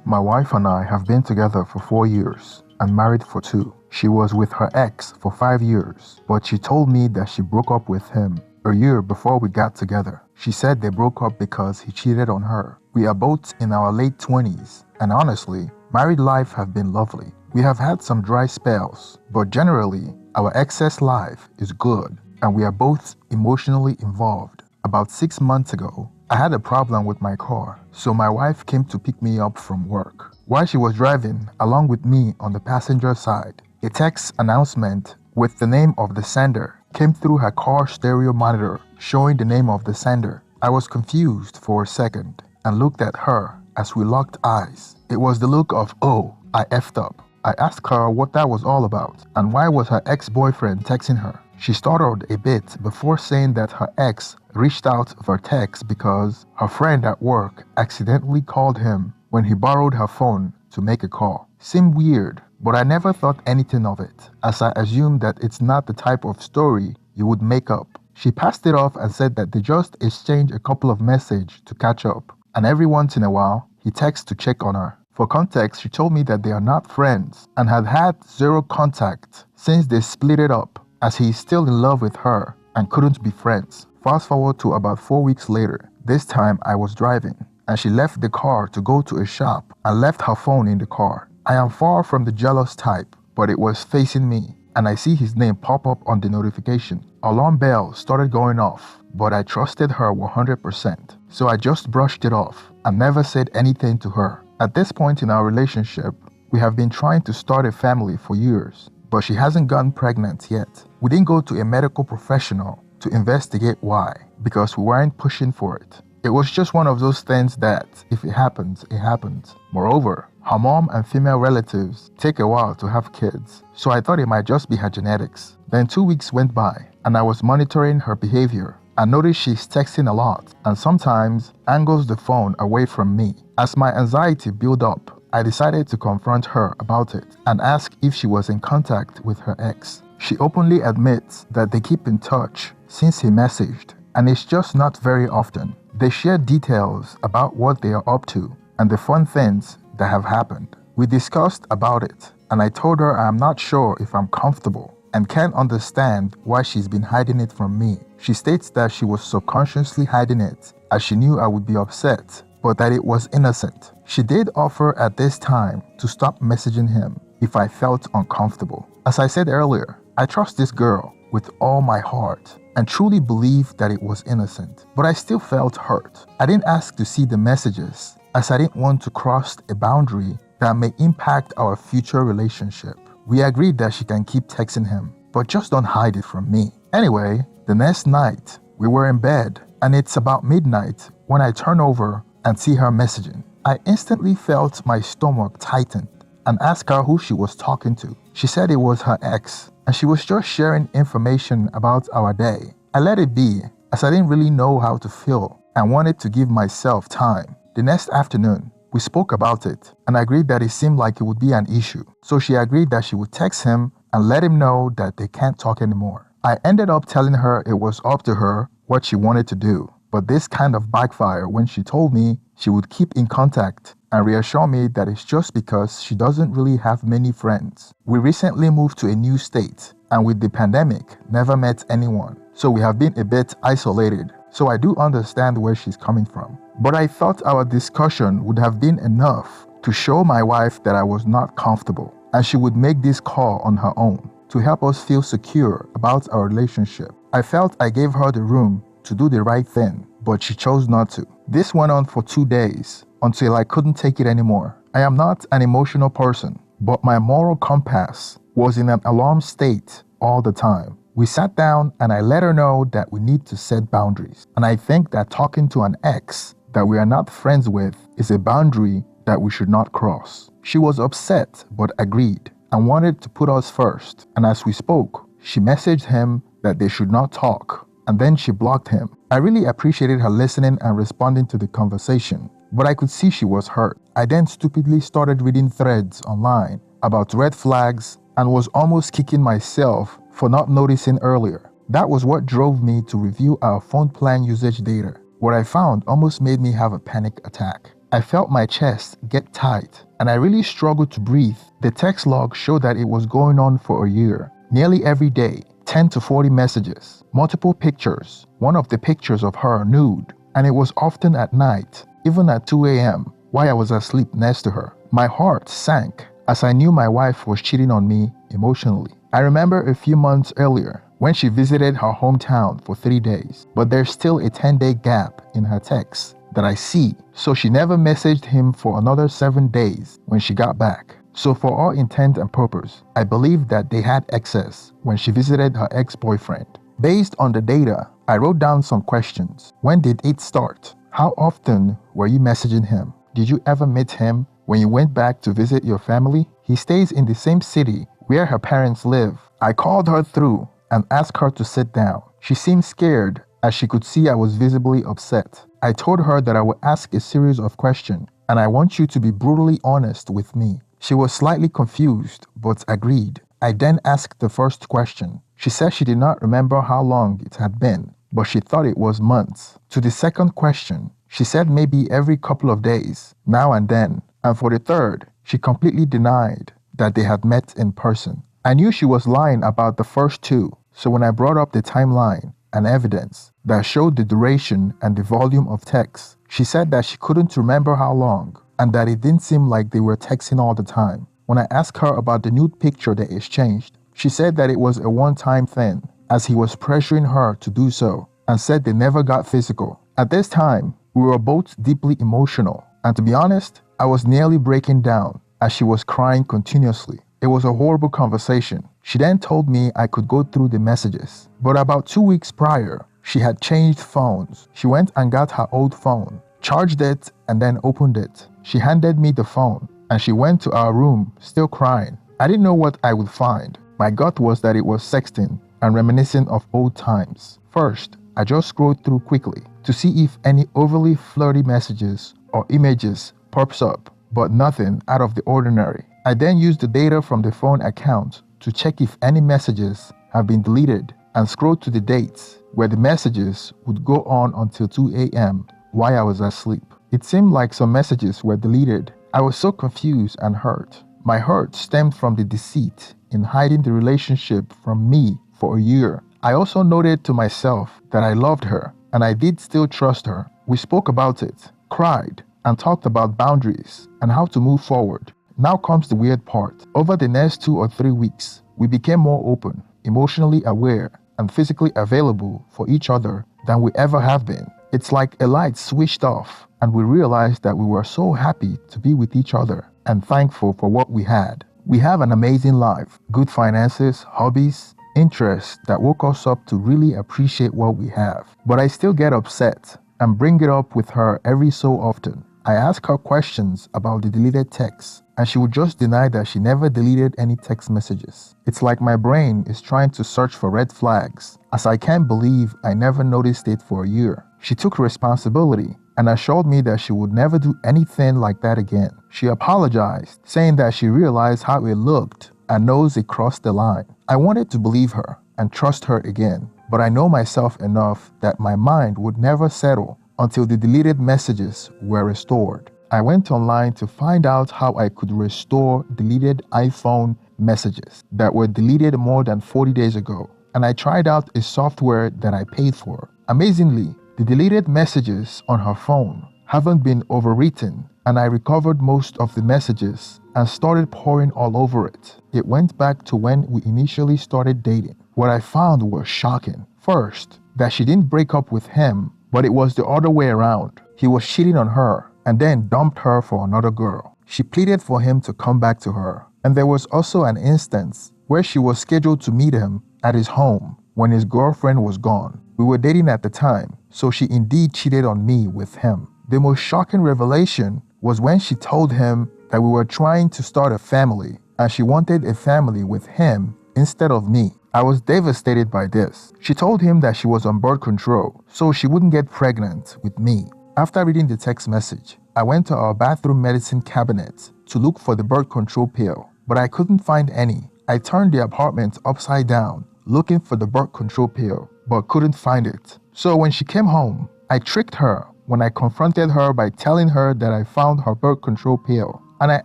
My wife and I have been together for 4 years and married for 2. She was with her ex for 5 years, but she told me that she broke up with him a year before we got together. She said they broke up because he cheated on her. We are both in our late 20s, and honestly, married life has been lovely. We have had some dry spells, but generally, our excess life is good, and we are both emotionally involved. About 6 months ago, I had a problem with my car, so my wife came to pick me up from work. While she was driving along with me on the passenger side, a text announcement with the name of the sender came through her car stereo monitor showing the name of the sender. I was confused for a second and looked at her as we locked eyes. It was the look of, oh, I effed up. I asked her what that was all about and why was her ex-boyfriend texting her. She stuttered a bit before saying that her ex reached out for text because her friend at work accidentally called him when he borrowed her phone to make a call. Seemed weird, but I never thought anything of it, as I assumed that it's not the type of story you would make up. She passed it off and said that they just exchanged a couple of messages to catch up, and every once in a while, he texts to check on her. For context, she told me that they are not friends and had had zero contact since they split it up, as he is still in love with her and couldn't be friends. Fast forward to about 4 weeks later. This time I was driving and she left the car to go to a shop and left her phone in the car. I am far from the jealous type, but it was facing me and I see his name pop up on the notification. Alarm bells started going off, but I trusted her 100%. So I just brushed it off and never said anything to her. At this point in our relationship, we have been trying to start a family for years, but she hasn't gotten pregnant yet. We didn't go to a medical professional to investigate why, because we weren't pushing for it. It was just one of those things that, if it happens, it happens. Moreover, her mom and female relatives take a while to have kids, so I thought it might just be her genetics. Then 2 weeks went by, and I was monitoring her behavior. I noticed she's texting a lot, and sometimes angles the phone away from me. As my anxiety built up, I decided to confront her about it and ask if she was in contact with her ex. She openly admits that they keep in touch since he messaged, and it's just not very often. They share details about what they are up to and the fun things that have happened. We discussed about it, and I told her I'm not sure if I'm comfortable and can't understand why she's been hiding it from me. She states that she was subconsciously hiding it as she knew I would be upset, but that it was innocent. She did offer at this time to stop messaging him if I felt uncomfortable. As I said earlier, I trust this girl with all my heart and truly believe that it was innocent, but I still felt hurt. I didn't ask to see the messages as I didn't want to cross a boundary that may impact our future relationship. We agreed that she can keep texting him, but just don't hide it from me. Anyway, the next night, we were in bed, and it's about midnight when I turn over and see her messaging. I instantly felt my stomach tighten and asked her who she was talking to. She said it was her ex, and she was just sharing information about our day. I let it be, as I didn't really know how to feel and wanted to give myself time. The next afternoon, we spoke about it and agreed that it seemed like it would be an issue. So she agreed that she would text him and let him know that they can't talk anymore. I ended up telling her it was up to her what she wanted to do, but this kind of backfired when she told me she would keep in contact and reassure me that it's just because she doesn't really have many friends. We recently moved to a new state and with the pandemic, never met anyone. So we have been a bit isolated. So I do understand where she's coming from. But I thought our discussion would have been enough to show my wife that I was not comfortable and she would make this call on her own to help us feel secure about our relationship. I felt I gave her the room to do the right thing, but she chose not to. This went on for 2 days until I couldn't take it anymore. I am not an emotional person, but my moral compass was in an alarm state all the time. We sat down and I let her know that we need to set boundaries. And I think that talking to an ex that we are not friends with is a boundary that we should not cross. She was upset but agreed and wanted to put us first. And as we spoke, she messaged him that they should not talk, and then she blocked him. I really appreciated her listening and responding to the conversation, but I could see she was hurt. I then stupidly started reading threads online about red flags and was almost kicking myself for not noticing earlier. That was what drove me to review our phone plan usage data. What I found almost made me have a panic attack. I felt my chest get tight and I really struggled to breathe. The text log showed that it was going on for a year. Nearly every day, 10 to 40 messages, multiple pictures, one of the pictures of her nude, and it was often at night, even at 2 a.m., while I was asleep next to her. My heart sank as I knew my wife was cheating on me emotionally. I remember a few months earlier when she visited her hometown for 3 days, but there's still a 10-day gap in her texts that I see, so she never messaged him for another 7 days when she got back. So for all intent and purpose, I believe that they had excess when she visited her ex-boyfriend. Based on the data, I wrote down some questions. When did it start? How often were you messaging him? Did you ever meet him when you went back to visit your family? He stays in the same city where her parents live. I called her through and asked her to sit down. She seemed scared as she could see I was visibly upset. I told her that I would ask a series of questions and I want you to be brutally honest with me. She was slightly confused but agreed. I then asked the first question. She said she did not remember how long it had been, but she thought it was months. To the second question, she said maybe every couple of days, now and then. And for the third, she completely denied that they had met in person. I knew she was lying about the first two, so when I brought up the timeline and evidence that showed the duration and the volume of text, she said that she couldn't remember how long and that it didn't seem like they were texting all the time. When I asked her about the nude picture they exchanged, she said that it was a one-time thing as he was pressuring her to do so and said they never got physical. At this time, we were both deeply emotional, and to be honest, I was nearly breaking down as she was crying continuously. It was a horrible conversation. She then told me I could go through the messages, but about 2 weeks prior, she had changed phones. She went and got her old phone, charged it, and then opened it. She handed me the phone, and she went to our room, still crying. I didn't know what I would find. My gut was that it was sexting and reminiscent of old times. First, I just scrolled through quickly to see if any overly flirty messages or images pops up, but nothing out of the ordinary. I then used the data from the phone account to check if any messages have been deleted and scrolled to the dates where the messages would go on until 2 a.m. while I was asleep. It seemed like some messages were deleted. I was so confused and hurt. My hurt stemmed from the deceit in hiding the relationship from me for a year. I also noted to myself that I loved her and I did still trust her. We spoke about it, cried, and talked about boundaries and how to move forward. Now comes the weird part. Over the next 2 or 3 weeks, we became more open, emotionally aware, and physically available for each other than we ever have been. It's like a light switched off and we realized that we were so happy to be with each other and thankful for what we had. We have an amazing life, good finances, hobbies, interests that woke us up to really appreciate what we have. But I still get upset and bring it up with her every so often. I ask her questions about the deleted texts and she would just deny that she never deleted any text messages. It's like my brain is trying to search for red flags as I can't believe I never noticed it for a year. She took responsibility and assured me that she would never do anything like that again. She apologized, saying that she realized how it looked and knows it crossed the line. I wanted to believe her and trust her again, but I know myself enough that my mind would never settle until the deleted messages were restored. I went online to find out how I could restore deleted iPhone messages that were deleted more than 40 days ago, and I tried out a software that I paid for. Amazingly, the deleted messages on her phone haven't been overwritten, and I recovered most of the messages and started pouring all over it. It went back to when we initially started dating. What I found was shocking. First, that she didn't break up with him, but it was the other way around. He was cheating on her and then dumped her for another girl. She pleaded for him to come back to her. And there was also an instance where she was scheduled to meet him at his home when his girlfriend was gone. We were dating at the time, so she indeed cheated on me with him. The most shocking revelation was when she told him that we were trying to start a family and she wanted a family with him instead of me. I was devastated by this. She told him that she was on birth control so she wouldn't get pregnant with me. After reading the text message, I went to our bathroom medicine cabinet to look for the birth control pill, but I couldn't find any. I turned the apartment upside down looking for the birth control pill, but couldn't find it. So when she came home, I tricked her when I confronted her by telling her that I found her birth control pill. And I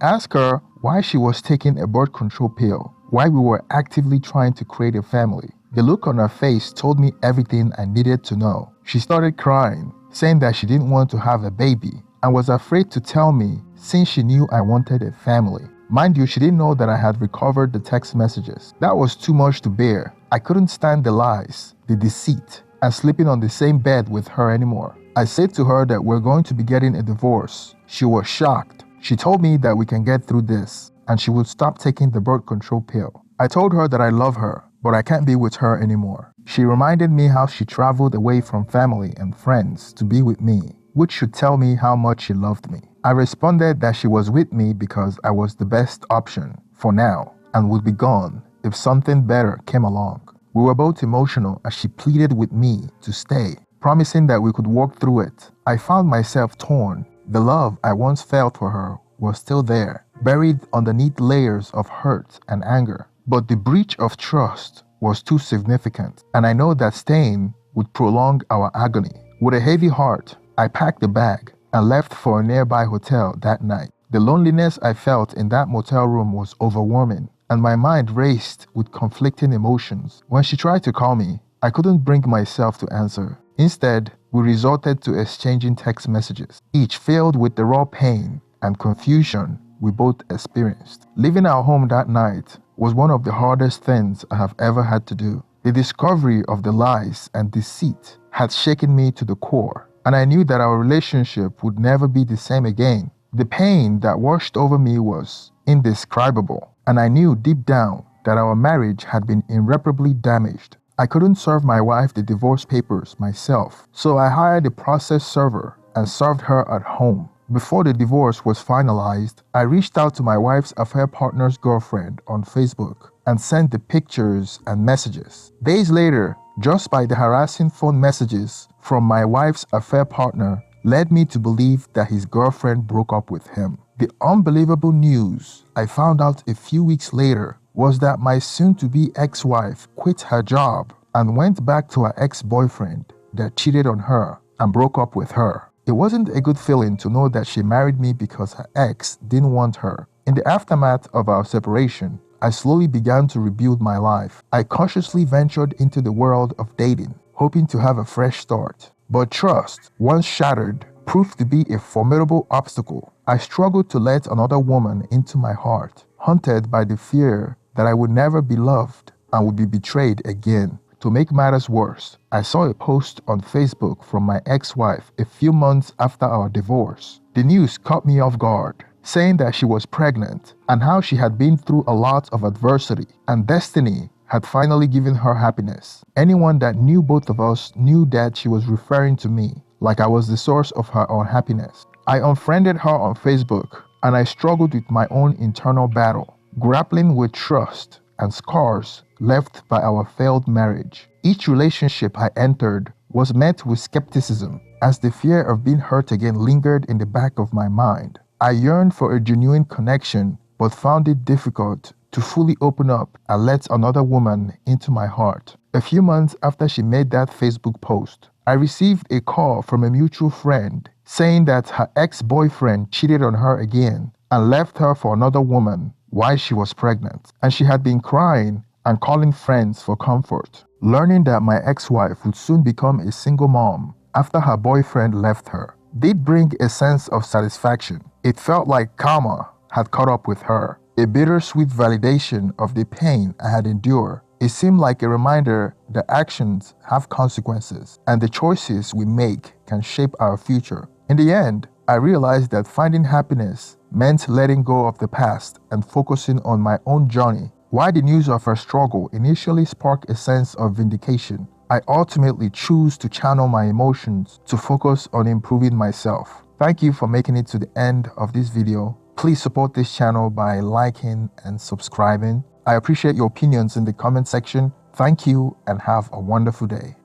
asked her why she was taking a birth control pill, why we were actively trying to create a family. The look on her face told me everything I needed to know. She started crying, saying that she didn't want to have a baby and was afraid to tell me since she knew I wanted a family. Mind you, she didn't know that I had recovered the text messages. That was too much to bear. I couldn't stand the lies, the deceit, and sleeping on the same bed with her anymore. I said to her that we're going to be getting a divorce. She was shocked. She told me that we can get through this and she would stop taking the birth control pill. I told her that I love her, but I can't be with her anymore. She reminded me how she traveled away from family and friends to be with me, which should tell me how much she loved me. I responded that she was with me because I was the best option for now and would be gone if something better came along. We were both emotional as she pleaded with me to stay, promising that we could work through it. I found myself torn. The love I once felt for her was still there, buried underneath layers of hurt and anger. But the breach of trust was too significant, and I know that staying would prolong our agony. With a heavy heart, I packed the bag and left for a nearby hotel that night. The loneliness I felt in that motel room was overwhelming, and my mind raced with conflicting emotions. When she tried to call me, I couldn't bring myself to answer. Instead, we resorted to exchanging text messages, each filled with the raw pain and confusion we both experienced. Leaving our home that night was one of the hardest things I have ever had to do. The discovery of the lies and deceit had shaken me to the core, and I knew that our relationship would never be the same again. The pain that washed over me was indescribable, and I knew deep down that our marriage had been irreparably damaged. I couldn't serve my wife the divorce papers myself, so I hired a process server and served her at home. Before the divorce was finalized, I reached out to my wife's affair partner's girlfriend on Facebook and sent the pictures and messages. Days later, just by the harassing phone messages from my wife's affair partner led me to believe that his girlfriend broke up with him. The unbelievable news I found out a few weeks later was that my soon-to-be ex-wife quit her job and went back to her ex-boyfriend that cheated on her and broke up with her. It wasn't a good feeling to know that she married me because her ex didn't want her. In the aftermath of our separation, I slowly began to rebuild my life. I cautiously ventured into the world of dating, hoping to have a fresh start. But trust, once shattered, proved to be a formidable obstacle. I struggled to let another woman into my heart, haunted by the fear that I would never be loved and would be betrayed again. To make matters worse, I saw a post on Facebook from my ex-wife a few months after our divorce. The news caught me off guard, saying that she was pregnant and how she had been through a lot of adversity and destiny had finally given her happiness. Anyone that knew both of us knew that she was referring to me like I was the source of her unhappiness. I unfriended her on Facebook and I struggled with my own internal battle, grappling with trust and scars left by our failed marriage. Each relationship I entered was met with skepticism as the fear of being hurt again lingered in the back of my mind. I yearned for a genuine connection but found it difficult to fully open up and let another woman into my heart. A few months after she made that Facebook post, I received a call from a mutual friend saying that her ex-boyfriend cheated on her again and left her for another woman while she was pregnant, and she had been crying and calling friends for comfort. Learning that my ex-wife would soon become a single mom after her boyfriend left her did bring a sense of satisfaction. It felt like karma had caught up with her, a bittersweet validation of the pain I had endured. It seemed like a reminder that actions have consequences and the choices we make can shape our future. In the end, I realized that finding happiness meant letting go of the past and focusing on my own journey. While the news of her struggle initially sparked a sense of vindication, I ultimately chose to channel my emotions to focus on improving myself. Thank you for making it to the end of this video. Please support this channel by liking and subscribing. I appreciate your opinions in the comment section. Thank you and have a wonderful day.